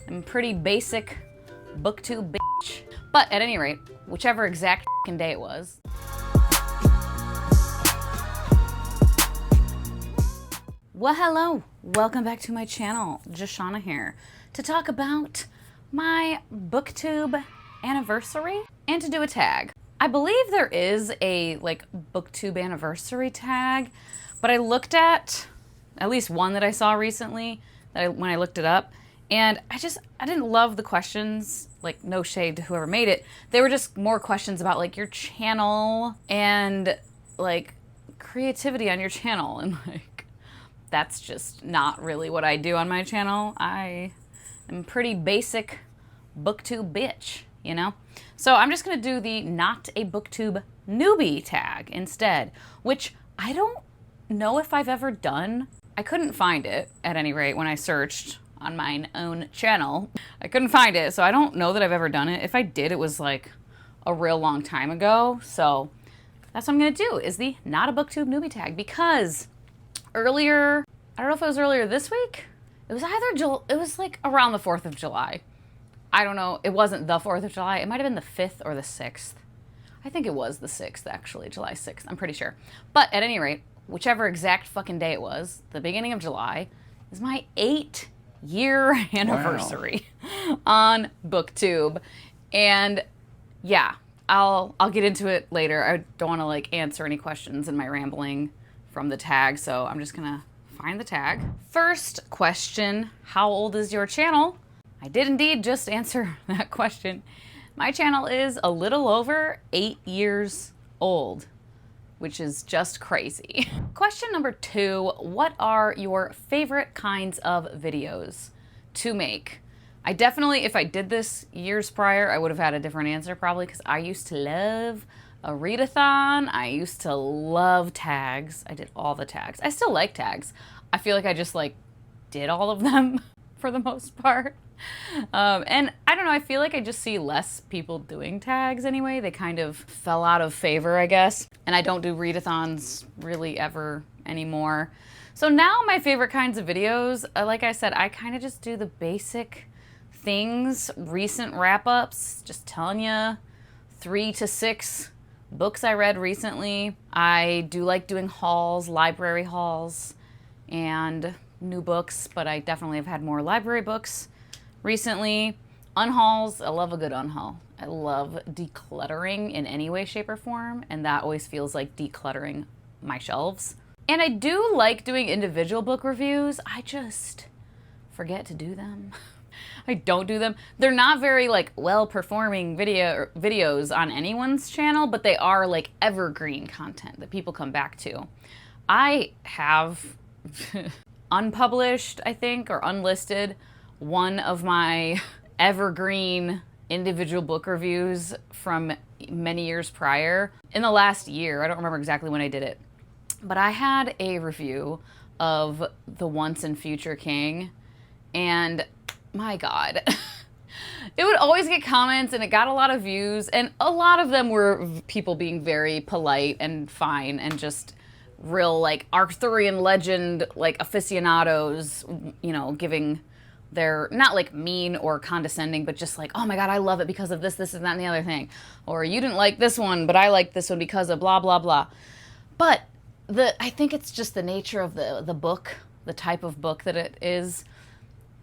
I'm pretty basic booktube bitch. But at any rate, whichever exact day it was. Well, hello, welcome back to my channel, Joshana here, to talk about my booktube anniversary and to do a tag. I believe there is a booktube anniversary tag, but I looked at least one that I saw recently when I looked it up, and I didn't love the questions. Like, no shade to whoever made it. They were just more questions about like your channel and like creativity on your channel, and like that's just not really what I do on my channel. I am pretty basic booktube bitch, you know? So I'm just gonna do the not a booktube newbie tag instead, which I don't know if I've ever done. I couldn't find it, at any rate, when I searched on my own channel. I couldn't find it, so I don't know that I've ever done it. If I did, it was like a real long time ago. So that's what I'm gonna do, is the not a booktube newbie tag, because earlier, I don't know if it was earlier this week, it was like around the 4th of July. I don't know, it wasn't the 4th of July, it might have been the 5th or the 6th. I think it was the 6th, actually, July 6th, I'm pretty sure. But at any rate, whichever exact fucking day it was, the beginning of July, is my 8-year anniversary on booktube. And yeah, I'll get into it later. I don't want to like answer any questions in my rambling from the tag, so I'm just gonna find the tag. First question, how old is your channel? I did indeed just answer that question. My channel is a little over 8 years old, which is just crazy. Question number 2, what are your favorite kinds of videos to make? I definitely, if I did this years prior, I would have had a different answer probably, because I used to love a readathon. I used to love tags. I did all the tags. I still like tags. I feel like I just like did all of them for the most part. And I don't know, I feel like I just see less people doing tags anyway. They kind of fell out of favor, I guess. And I don't do readathons really ever anymore. So now my favorite kinds of videos, like I said, I kind of just do the basic things, recent wrap-ups, just telling you 3 to 6 books I read recently. I do like doing hauls, library hauls, and new books, but I definitely have had more library books recently. Unhauls, I love a good unhaul. I love decluttering in any way, shape, or form, and that always feels like decluttering my shelves. And I do like doing individual book reviews. I just forget to do them. I don't do them. They're not very like well-performing videos on anyone's channel, but they are like evergreen content that people come back to. I have unpublished, I think, or unlisted one of my evergreen individual book reviews from many years prior. In the last year, I don't remember exactly when I did it, but I had a review of The Once and Future King, and my God, it would always get comments and it got a lot of views, and a lot of them were people being very polite and fine and just real like Arthurian legend like aficionados, you know, giving their, not like mean or condescending, but just like, oh my God, I love it because of this, this, and that, and the other thing. Or you didn't like this one, but I like this one because of blah, blah, blah. But I think it's just the nature of the book, the type of book that it is.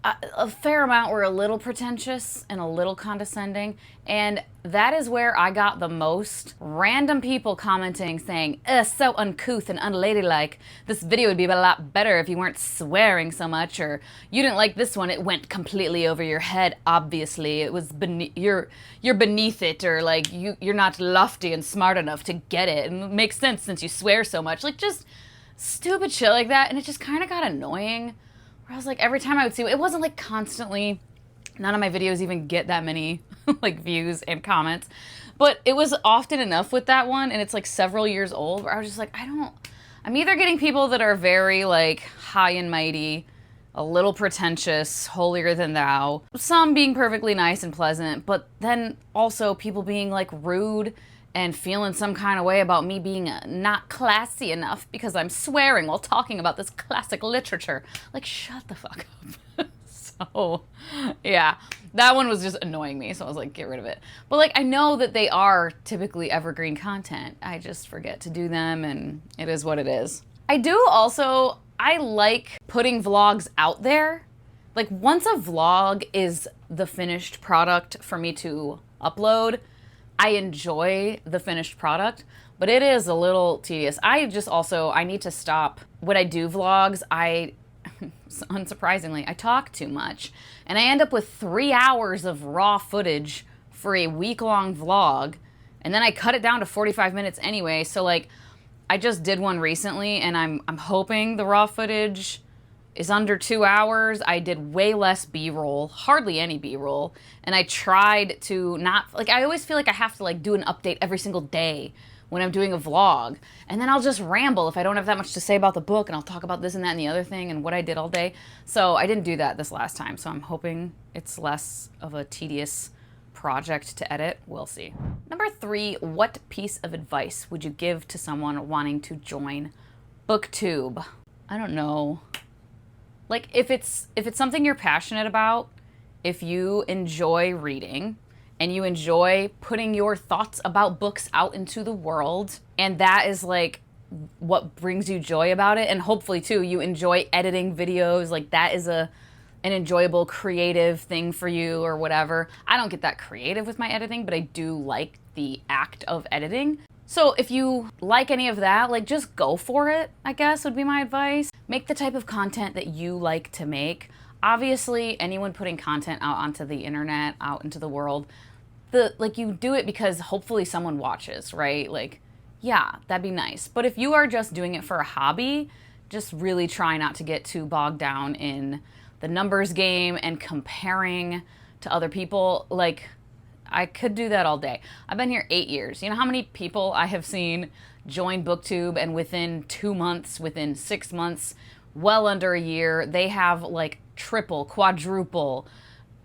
A fair amount were a little pretentious and a little condescending, and that is where I got the most random people commenting saying, so uncouth and unladylike, this video would be a lot better if you weren't swearing so much, or you didn't like this one, it went completely over your head, obviously, it was you're beneath it, or like you're not lofty and smart enough to get it, and it makes sense since you swear so much, like just stupid shit like that, and it just kind of got annoying. I was like, every time I would see it, wasn't like constantly, none of my videos even get that many like views and comments, but it was often enough with that one, and it's like several years old, where I was just like, I'm either getting people that are very like high and mighty, a little pretentious, holier than thou, some being perfectly nice and pleasant, but then also people being like rude and feeling some kind of way about me being not classy enough because I'm swearing while talking about this classic literature. Like, shut the fuck up. So, yeah, that one was just annoying me. So I was like, get rid of it. But like, I know that they are typically evergreen content. I just forget to do them, and it is what it is. I do also, I like putting vlogs out there. Like, once a vlog is the finished product for me to upload, I enjoy the finished product, but it is a little tedious. I need to stop. When I do vlogs, unsurprisingly, I talk too much. And I end up with 3 hours of raw footage for a week-long vlog. And then I cut it down to 45 minutes anyway. So like, I just did one recently, and I'm hoping the raw footage is under 2 hours. I did way less B-roll, hardly any B-roll. And I tried to not, like, I always feel like I have to like do an update every single day when I'm doing a vlog. And then I'll just ramble if I don't have that much to say about the book, and I'll talk about this and that and the other thing and what I did all day. So I didn't do that this last time. So I'm hoping it's less of a tedious project to edit. We'll see. Number 3, what piece of advice would you give to someone wanting to join BookTube? I don't know. Like, if it's something you're passionate about, if you enjoy reading and you enjoy putting your thoughts about books out into the world, and that is like what brings you joy about it, and hopefully too you enjoy editing videos, like that is an enjoyable creative thing for you or whatever. I don't get that creative with my editing, but I do like the act of editing. So if you like any of that, like, just go for it, I guess would be my advice. Make the type of content that you like to make. Obviously, anyone putting content out onto the internet, out into the world, you do it because hopefully someone watches, right? Like, yeah, that'd be nice. But if you are just doing it for a hobby, just really try not to get too bogged down in the numbers game and comparing to other people. Like, I could do that all day. I've been here 8 years. You know how many people I have seen join BookTube, and within 2 months, within 6 months, well under a year, they have like triple, quadruple,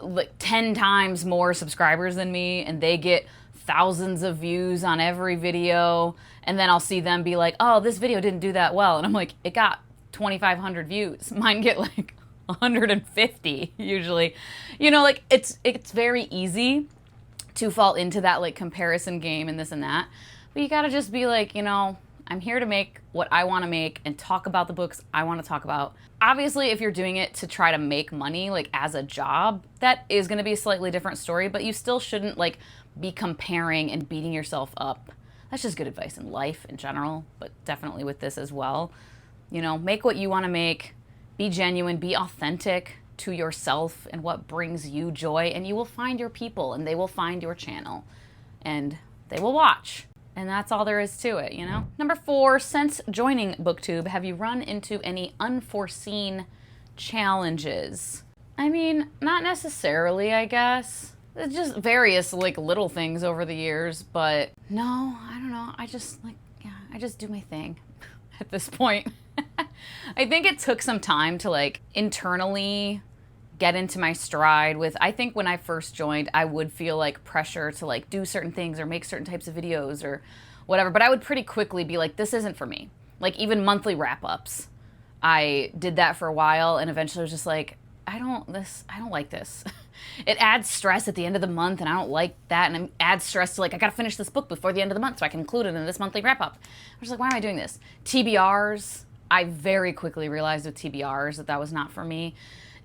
like 10 times more subscribers than me, and they get thousands of views on every video. And then I'll see them be like, oh, this video didn't do that well. And I'm like, it got 2,500 views. Mine get like 150 usually. You know, like, it's very easy to fall into that like comparison game and this and that. But you gotta just be like, you know, I'm here to make what I want to make and talk about the books I want to talk about. Obviously, if you're doing it to try to make money, like as a job, that is going to be a slightly different story, but you still shouldn't like be comparing and beating yourself up. That's just good advice in life in general, but definitely with this as well. You know, make what you want to make, be genuine, be authentic to yourself and what brings you joy, and you will find your people, and they will find your channel, and they will watch. And that's all there is to it, you know? Number 4, since joining BookTube, have you run into any unforeseen challenges? I mean, not necessarily, I guess. It's just various like little things over the years, but no, I don't know. I just do my thing at this point. I think it took some time to like internally get into my stride with, I think when I first joined, I would feel like pressure to like do certain things or make certain types of videos or whatever, but I would pretty quickly be like, this isn't for me. Like even monthly wrap-ups, I did that for a while, and eventually I was just like, I don't like this. It adds stress at the end of the month, and I don't like that, and it adds stress to like, I gotta finish this book before the end of the month so I can include it in this monthly wrap-up. I was like, why am I doing this? TBRs, I very quickly realized with TBRs that was not for me.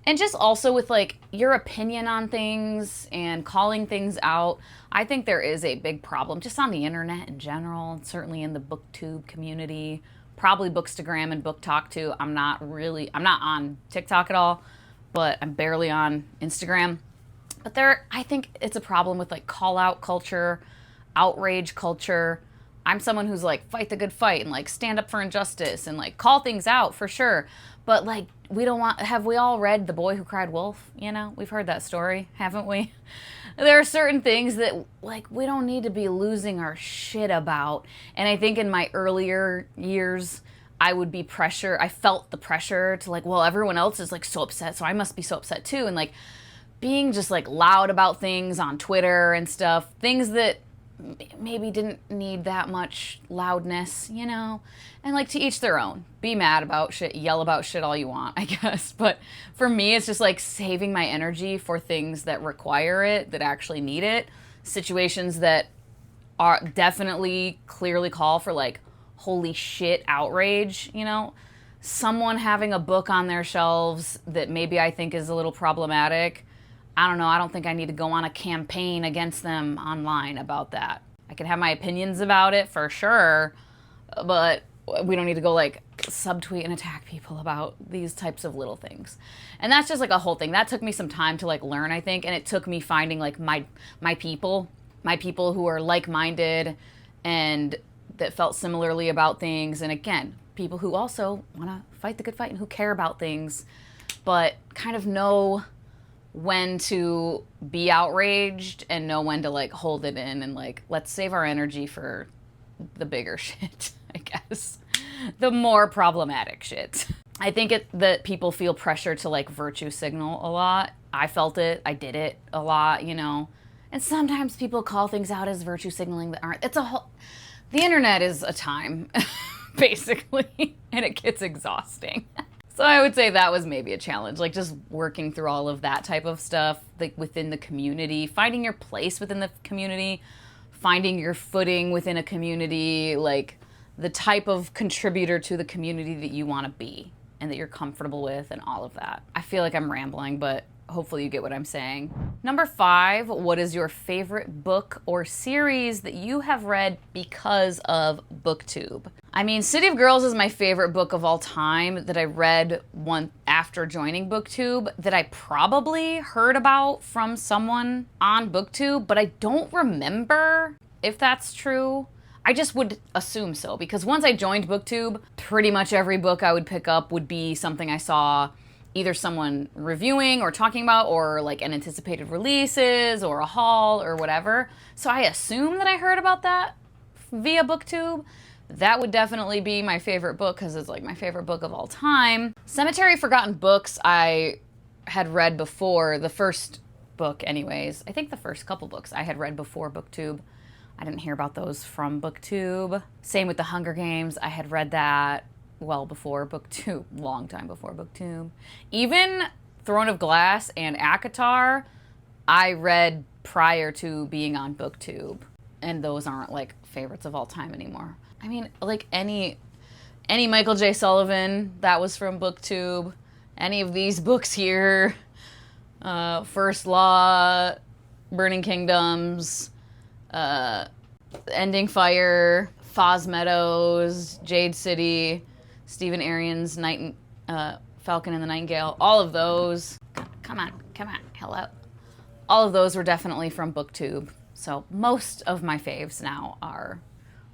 And just also with like your opinion on things and calling things out, I think there is a big problem just on the internet in general, and certainly in the BookTube community, probably Bookstagram and BookTok too. I'm not on TikTok at all, but I'm barely on Instagram. But I think it's a problem with like call out culture, outrage culture. I'm someone who's like, fight the good fight and like stand up for injustice and like call things out for sure. But like, have we all read The Boy Who Cried Wolf? You know, we've heard that story, haven't we? There are certain things that like we don't need to be losing our shit about. And I think in my earlier years, I felt the pressure to like, well, everyone else is like so upset, so I must be so upset too. And like being just like loud about things on Twitter and stuff, things that maybe didn't need that much loudness, you know? And like, to each their own. Be mad about shit, yell about shit all you want, I guess. But for me, it's just like saving my energy for things that require it, that actually need it. Situations that are definitely clearly call for like, holy shit outrage, you know? Someone having a book on their shelves that maybe I think is a little problematic. I don't know, I don't think I need to go on a campaign against them online about that. I can have my opinions about it for sure, but we don't need to go like subtweet and attack people about these types of little things. And that's just like a whole thing. That took me some time to like learn, I think, and it took me finding like my people who are like-minded and that felt similarly about things. And again, people who also want to fight the good fight and who care about things, but kind of know when to be outraged and know when to like hold it in and like, let's save our energy for the bigger shit, I guess. The more problematic shit. I think that people feel pressure to like virtue signal a lot. I felt it. I did it a lot, you know. And sometimes people call things out as virtue signaling that aren't. It's a whole... The internet is a time, basically, and it gets exhausting. So I would say that was maybe a challenge, like just working through all of that type of stuff, like within the community, finding your place within the community, finding your footing within a community, like the type of contributor to the community that you want to be and that you're comfortable with and all of that. I feel like I'm rambling, but hopefully you get what I'm saying. Number 5, what is your favorite book or series that you have read because of BookTube? I mean, City of Girls is my favorite book of all time that I read one after joining BookTube, that I probably heard about from someone on BookTube, but I don't remember if that's true. I just would assume so, because once I joined BookTube, pretty much every book I would pick up would be something I saw either someone reviewing or talking about, or like an anticipated releases or a haul or whatever. So I assume that I heard about that via BookTube. That would definitely be my favorite book because it's like my favorite book of all time. Cemetery of Forgotten Books I had read before, the first book anyways. I think the first couple books I had read before BookTube. I didn't hear about those from BookTube. Same with The Hunger Games. I had read that well before BookTube, long time before BookTube. Even Throne of Glass and ACOTAR, I read prior to being on BookTube. And those aren't like favorites of all time anymore. I mean, like any Michael J. Sullivan, that was from BookTube. Any of these books here, First Law, Burning Kingdoms, Ending Fire, Foz Meadows, Jade City, Stephen Arian's Falcon and the Nightingale, all of those. Come on, hello. All of those were definitely from BookTube. So most of my faves now are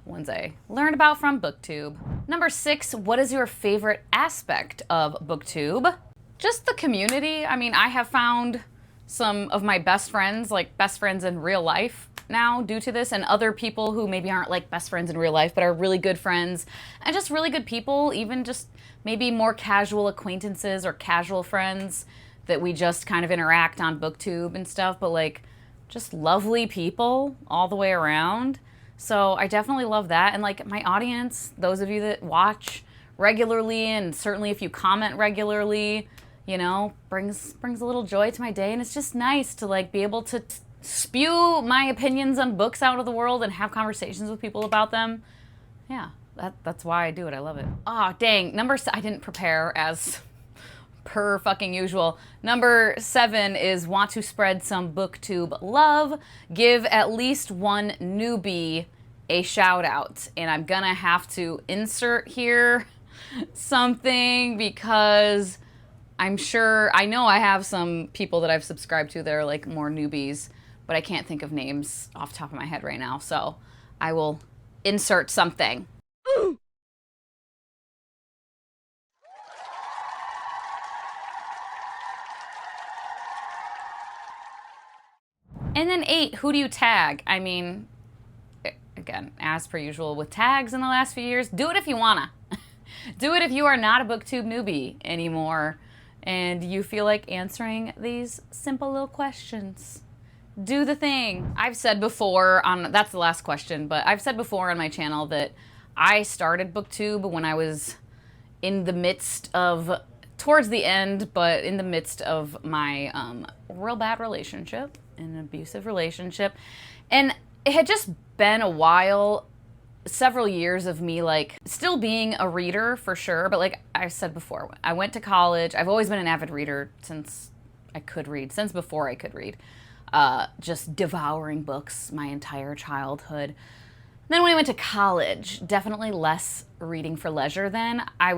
ones I learned about from BookTube. Number 6, what is your favorite aspect of BookTube? Just the community. I mean, I have found some of my best friends, like best friends in real life now due to this, and other people who maybe aren't like best friends in real life, but are really good friends and just really good people, even just maybe more casual acquaintances or casual friends that we just kind of interact on BookTube and stuff, but like just lovely people all the way around. So I definitely love that. And like my audience, those of you that watch regularly, and certainly if you comment regularly, you know, brings a little joy to my day. And it's just nice to like be able to spew my opinions on books out of the world and have conversations with people about them. Yeah, that's why I do it. I love it. Oh, dang. I didn't prepare as per fucking usual. Number 7 is want to spread some BookTube love. Give at least one newbie a shout out. And I'm gonna have to insert here something because I know I have some people that I've subscribed to that are like more newbies, but I can't think of names off the top of my head right now. So I will insert something. And then 8, who do you tag? I mean, again, as per usual with tags in the last few years, do it if you wanna. Do it if you are not a BookTube newbie anymore and you feel like answering these simple little questions. do the thing. I've said before on, that's the last question, but I've said before on my channel that I started BookTube when I was in the midst of, towards the end, but in the midst of my real bad relationship, an abusive relationship. And it had just been a while, several years of me like still being a reader for sure, but like I said before, I went to college. I've always been an avid reader since I could read, since before I could read. Just devouring books my entire childhood. Then when I went to college, definitely less reading for leisure then. I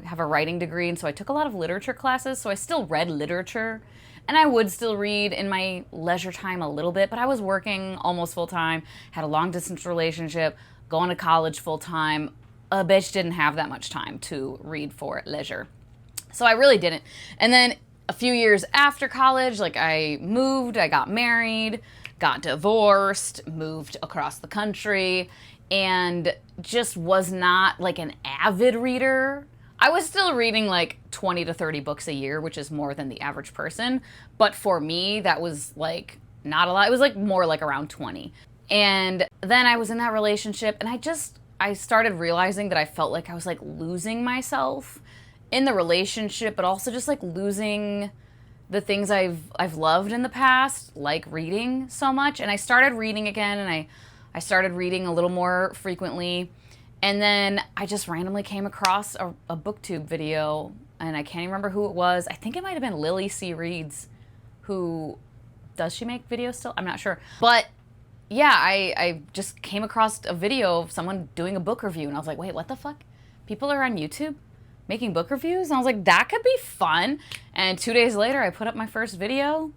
have a writing degree, and so I took a lot of literature classes, so I still read literature, and I would still read in my leisure time a little bit, but I was working almost full-time, had a long-distance relationship, going to college full-time. A bitch didn't have that much time to read for leisure. So I really didn't. And then a few years after college, like I moved, I got married, got divorced, moved across the country, and just was not like an avid reader. I was still reading like 20 to 30 books a year, which is more than the average person. But for me, that was like not a lot. It was like more like around 20. And then I was in that relationship, and I started realizing that I felt like I was like losing myself in the relationship, but also just like losing the things I've loved in the past, like reading so much. And I started reading again, and I started reading a little more frequently. And then I just randomly came across a BookTube video, and I can't even remember who it was. I think it might have been Lily C. Reads, who, does she make videos still? I'm not sure. But yeah, I just came across a video of someone doing a book review, and I was like, wait, what the fuck? People are on YouTube making book reviews? And I was like, that could be fun. And 2 days later, I put up my first video,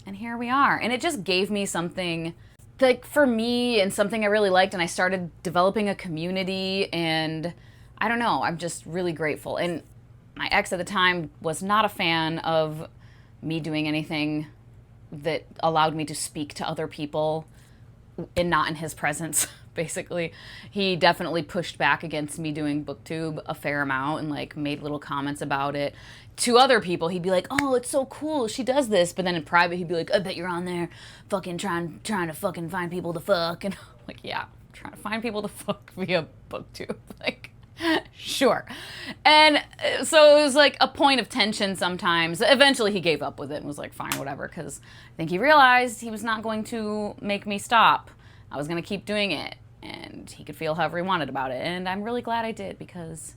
and here we are. And it just gave me something like for me, and something I really liked, and I started developing a community, and I don't know, I'm just really grateful. And my ex at the time was not a fan of me doing anything that allowed me to speak to other people and not in his presence. Basically, he definitely pushed back against me doing BookTube a fair amount, and like made little comments about it. To other people, he'd be like, oh, it's so cool, she does this. But then in private, he'd be like, I bet you're on there fucking trying to fucking find people to fuck. And I'm like, yeah, I'm trying to find people to fuck via BookTube. Like, sure. And so it was like a point of tension sometimes. Eventually he gave up with it and was like, fine, whatever, because I think he realized he was not going to make me stop. I was going to keep doing it, and he could feel however he wanted about it. And I'm really glad I did, because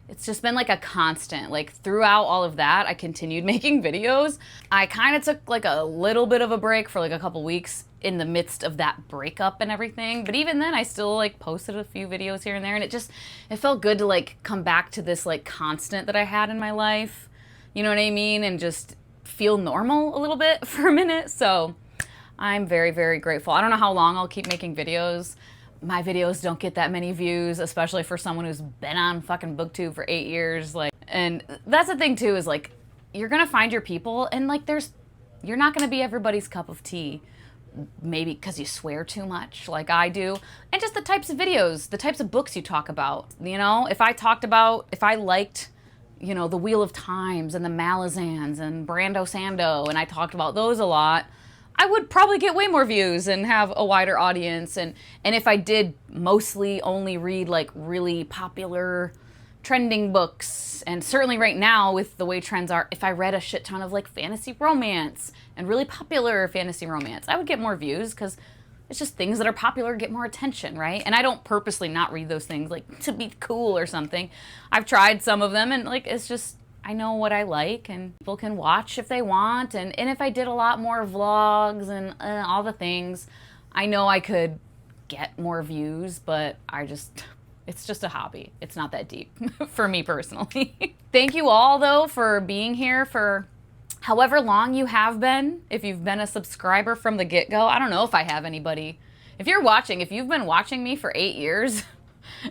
it's just been like a constant. Like throughout all of that, I continued making videos. I kind of took like a little bit of a break for like a couple weeks in the midst of that breakup and everything. But even then, I still like posted a few videos here and there, and it felt good to like come back to this like constant that I had in my life. You know what I mean? And just feel normal a little bit for a minute. So I'm very, very grateful. I don't know how long I'll keep making videos. My videos don't get that many views, especially for someone who's been on fucking BookTube for 8 years. Like, and that's the thing too, is like, you're gonna find your people, and like you're not gonna be everybody's cup of tea, maybe because you swear too much like I do, and just the types of videos, the types of books you talk about. You know, if I liked, you know, The Wheel of Times and the Malazans and Brando Sando, and I talked about those a lot, I would probably get way more views and have a wider audience. And if I did mostly only read like really popular trending books, and certainly right now with the way trends are, if I read a shit ton of like fantasy romance and really popular fantasy romance, I would get more views, because it's just things that are popular get more attention, right? And I don't purposely not read those things like to be cool or something. I've tried some of them, and like it's just, I know what I like, and people can watch if they want. And if I did a lot more vlogs and all the things, I know I could get more views, but it's just a hobby. It's not that deep for me personally. Thank you all though for being here for however long you have been. If you've been a subscriber from the get-go, I don't know if I have anybody. If you've been watching me for 8 years,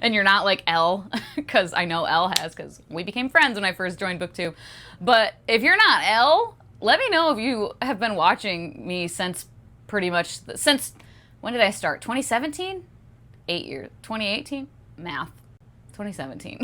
and you're not like Elle, because I know Elle has, because we became friends when I first joined BookTube. But if you're not Elle, let me know if you have been watching me since pretty much, since, when did I start? 2017? 8 years. 2018? Math. 2017.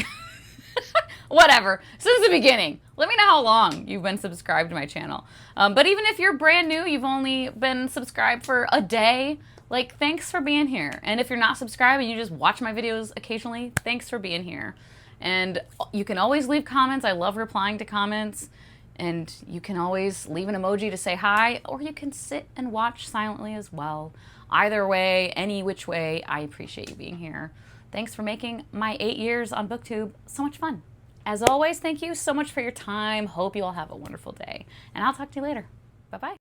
Whatever, since the beginning. Let me know how long you've been subscribed to my channel. But even if you're brand new, you've only been subscribed for a day, like, thanks for being here. And if you're not subscribed and you just watch my videos occasionally, thanks for being here. And you can always leave comments. I love replying to comments. And you can always leave an emoji to say hi, or you can sit and watch silently as well. Either way, any which way, I appreciate you being here. Thanks for making my 8 years on BookTube so much fun. As always, thank you so much for your time. Hope you all have a wonderful day. And I'll talk to you later. Bye-bye.